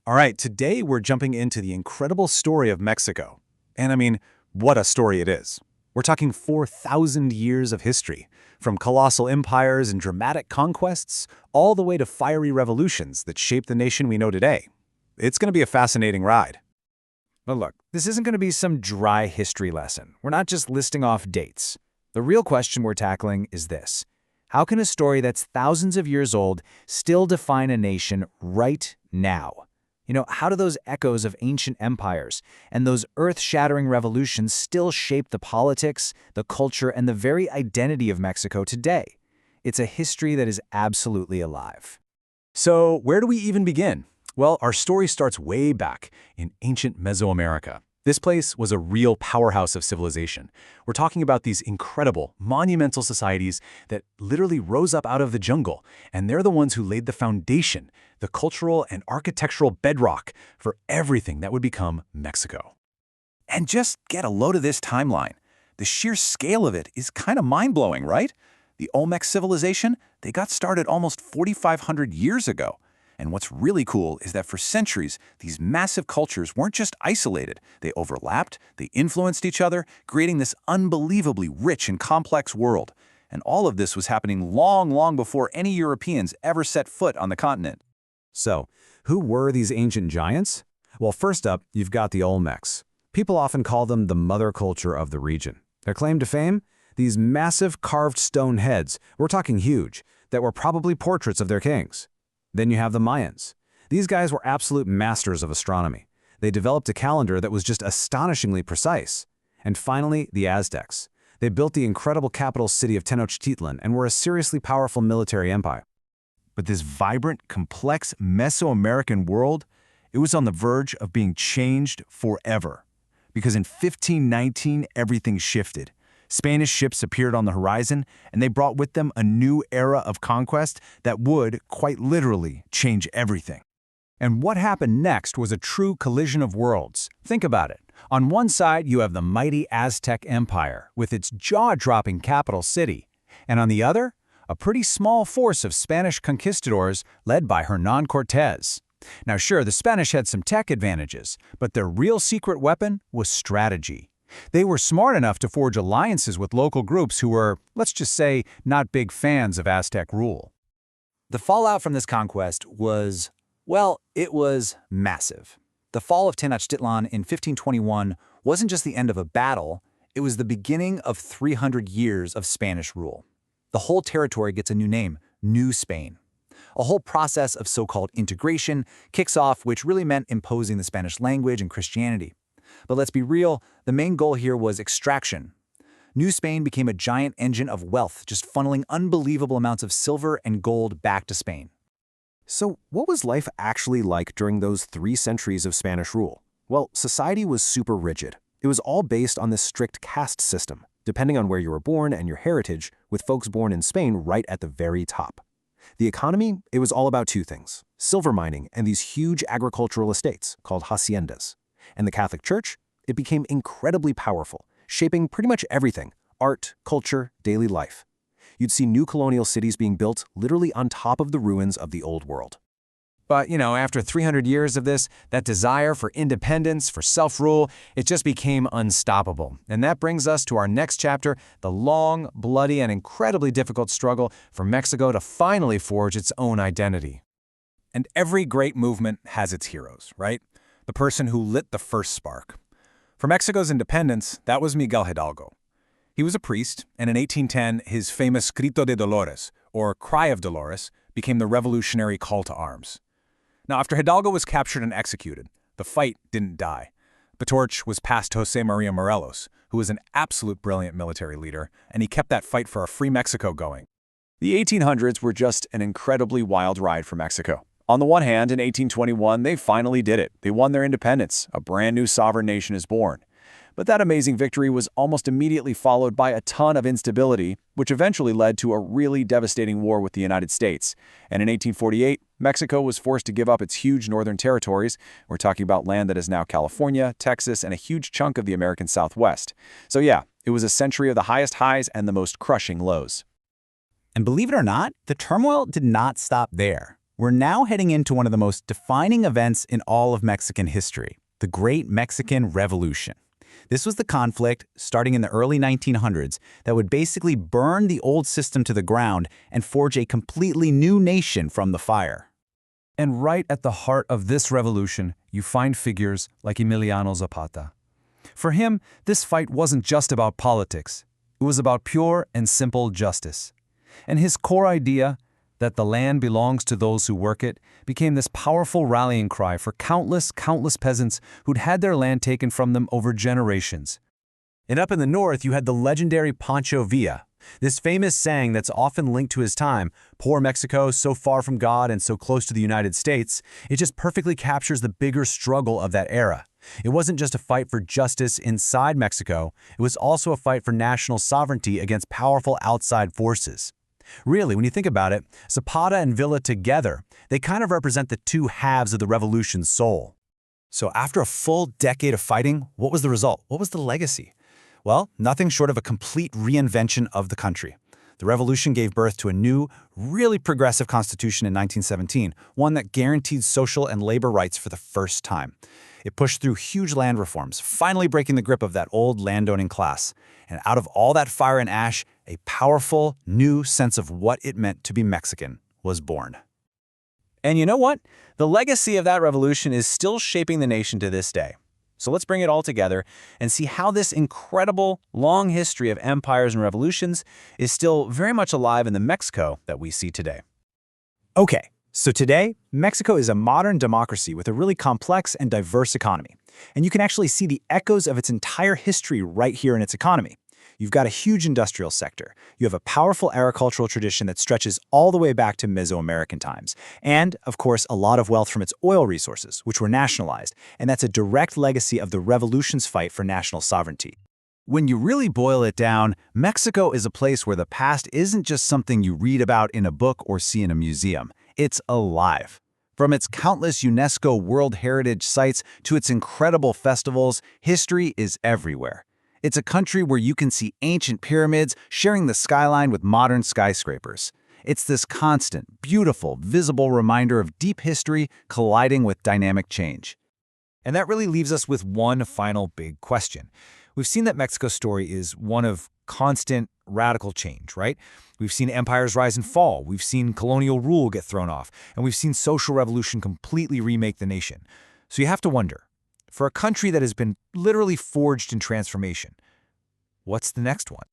All right, today we're jumping into the incredible story of Mexico. And I mean, what a story it is. We're talking 4,000 years of history, from colossal empires and dramatic conquests, all the way to fiery revolutions that shaped the nation we know today. It's going to be a fascinating ride. But look, this isn't going to be some dry history lesson. We're not just listing off dates. The real question we're tackling is this. How can a story that's thousands of years old still define a nation right now? How do those echoes of ancient empires and those earth-shattering revolutions still shape the politics, the culture, and the very identity of Mexico today? It's a history that is absolutely alive. So, where do we even begin? Well, our story starts way back in ancient Mesoamerica. This place was a real powerhouse of civilization. We're talking about these incredible, monumental societies that literally rose up out of the jungle, and they're the ones who laid the foundation, the cultural and architectural bedrock for everything that would become Mexico. And just get a load of this timeline. The sheer scale of it is kind of mind-blowing, right? The Olmec civilization, they got started almost 4,500 years ago. And what's really cool is that for centuries, these massive cultures weren't just isolated. They overlapped, they influenced each other, creating this unbelievably rich and complex world. And all of this was happening long, long before any Europeans ever set foot on the continent. So, who were these ancient giants? Well, first up, you've got the Olmecs. People often call them the mother culture of the region. Their claim to fame? These massive carved stone heads, we're talking huge, that were probably portraits of their kings. Then you have the Mayans. These guys were absolute masters of astronomy. They developed a calendar that was just astonishingly precise. And finally, the Aztecs. They built the incredible capital city of Tenochtitlan and were a seriously powerful military empire. But this vibrant, complex Mesoamerican world, it was on the verge of being changed forever. Because in 1519, everything shifted. Spanish ships appeared on the horizon, and they brought with them a new era of conquest that would, quite literally, change everything. And what happened next was a true collision of worlds. Think about it. On one side, you have the mighty Aztec Empire, with its jaw-dropping capital city. And on the other, a pretty small force of Spanish conquistadors led by Hernán Cortés. Now sure, the Spanish had some tech advantages, but their real secret weapon was strategy. They were smart enough to forge alliances with local groups who were, let's just say, not big fans of Aztec rule. The fallout from this conquest was, well, it was massive. The fall of Tenochtitlan in 1521 wasn't just the end of a battle, it was the beginning of 300 years of Spanish rule. The whole territory gets a new name, New Spain. A whole process of so-called integration kicks off, which really meant imposing the Spanish language and Christianity. But let's be real, the main goal here was extraction. New Spain became a giant engine of wealth, just funneling unbelievable amounts of silver and gold back to Spain. So what was life actually like during those 3 centuries of Spanish rule? Well, society was super rigid. It was all based on this strict caste system, depending on where you were born and your heritage, with folks born in Spain right at the very top. The economy, it was all about 2 things, silver mining and these huge agricultural estates called haciendas. And the Catholic Church, it became incredibly powerful, shaping pretty much everything, art, culture, daily life. You'd see new colonial cities being built literally on top of the ruins of the old world. But, after 300 years of this, that desire for independence, for self-rule, it just became unstoppable. And that brings us to our next chapter, the long, bloody, and incredibly difficult struggle for Mexico to finally forge its own identity. And every great movement has its heroes, right? The person who lit the first spark. For Mexico's independence, that was Miguel Hidalgo. He was a priest, and in 1810, his famous Grito de Dolores, or Cry of Dolores, became the revolutionary call to arms. Now, after Hidalgo was captured and executed, the fight didn't die. The torch was passed to José María Morelos, who was an absolute brilliant military leader, and he kept that fight for a free Mexico going. The 1800s were just an incredibly wild ride for Mexico. On the one hand, in 1821, they finally did it. They won their independence. A brand new sovereign nation is born. But that amazing victory was almost immediately followed by a ton of instability, which eventually led to a really devastating war with the United States. And in 1848, Mexico was forced to give up its huge northern territories. We're talking about land that is now California, Texas, and a huge chunk of the American Southwest. So yeah, it was a century of the highest highs and the most crushing lows. And believe it or not, the turmoil did not stop there. We're now heading into one of the most defining events in all of Mexican history, the Great Mexican Revolution. This was the conflict, starting in the early 1900s, that would basically burn the old system to the ground and forge a completely new nation from the fire. And right at the heart of this revolution, you find figures like Emiliano Zapata. For him, this fight wasn't just about politics. It was about pure and simple justice. And his core idea, that the land belongs to those who work it, became this powerful rallying cry for countless peasants who'd had their land taken from them over generations. And up in the north, you had the legendary Pancho Villa, this famous saying that's often linked to his time, "Poor Mexico, so far from God and so close to the United States." It just perfectly captures the bigger struggle of that era. It wasn't just a fight for justice inside Mexico, it was also a fight for national sovereignty against powerful outside forces. Really, when you think about it, Zapata and Villa together, they kind of represent the two halves of the revolution's soul. So after a full decade of fighting, what was the result? What was the legacy? Well, nothing short of a complete reinvention of the country. The revolution gave birth to a new, really progressive constitution in 1917, one that guaranteed social and labor rights for the first time. It pushed through huge land reforms, finally breaking the grip of that old landowning class. And out of all that fire and ash, a powerful, new sense of what it meant to be Mexican was born. And you know what? The legacy of that revolution is still shaping the nation to this day. So let's bring it all together and see how this incredible, long history of empires and revolutions is still very much alive in the Mexico that we see today. Okay, so today, Mexico is a modern democracy with a really complex and diverse economy. And you can actually see the echoes of its entire history right here in its economy. You've got a huge industrial sector. You have a powerful agricultural tradition that stretches all the way back to Mesoamerican times. And, of course, a lot of wealth from its oil resources, which were nationalized. And that's a direct legacy of the revolution's fight for national sovereignty. When you really boil it down, Mexico is a place where the past isn't just something you read about in a book or see in a museum. It's alive. From its countless UNESCO World Heritage sites to its incredible festivals, history is everywhere. It's a country where you can see ancient pyramids sharing the skyline with modern skyscrapers. It's this constant, beautiful, visible reminder of deep history colliding with dynamic change. And that really leaves us with one final big question. We've seen that Mexico's story is one of constant, radical change, right? We've seen empires rise and fall, we've seen colonial rule get thrown off, and we've seen social revolution completely remake the nation. So you have to wonder, for a country that has been literally forged in transformation, what's the next one?